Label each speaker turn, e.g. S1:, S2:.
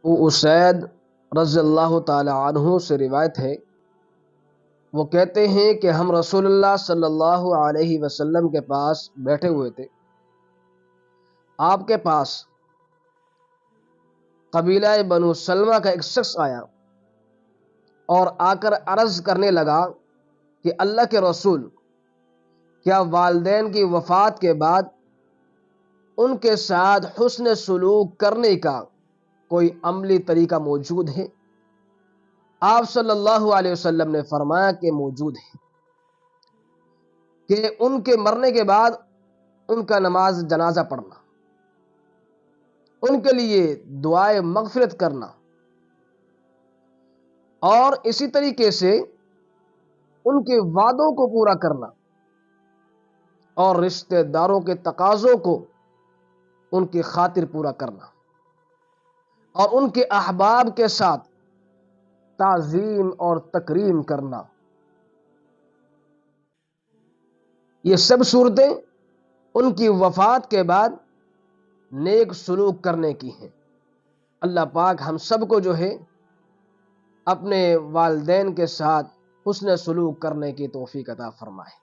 S1: ابو اسید رضی اللہ تعالی عنہ سے روایت ہے، وہ کہتے ہیں کہ ہم رسول اللہ صلی اللہ علیہ وسلم کے پاس بیٹھے ہوئے تھے۔ آپ کے پاس قبیلہ بنو سلمہ کا ایک شخص آیا اور آ کر عرض کرنے لگا کہ اللہ کے رسول، کیا والدین کی وفات کے بعد ان کے ساتھ حسن سلوک کرنے کا کوئی عملی طریقہ موجود ہے؟ آپ صلی اللہ علیہ وسلم نے فرمایا کہ موجود ہے، کہ ان کے مرنے کے بعد ان کا نماز جنازہ پڑھنا، ان کے لیے دعائے مغفرت کرنا، اور اسی طریقے سے ان کے وعدوں کو پورا کرنا اور رشتہ داروں کے تقاضوں کو ان کی خاطر پورا کرنا، اور ان کے احباب کے ساتھ تعظیم اور تکریم کرنا۔ یہ سب صورتیں ان کی وفات کے بعد نیک سلوک کرنے کی ہیں۔ اللہ پاک ہم سب کو جو ہے اپنے والدین کے ساتھ حسن سلوک کرنے کی توفیق عطا فرمائے۔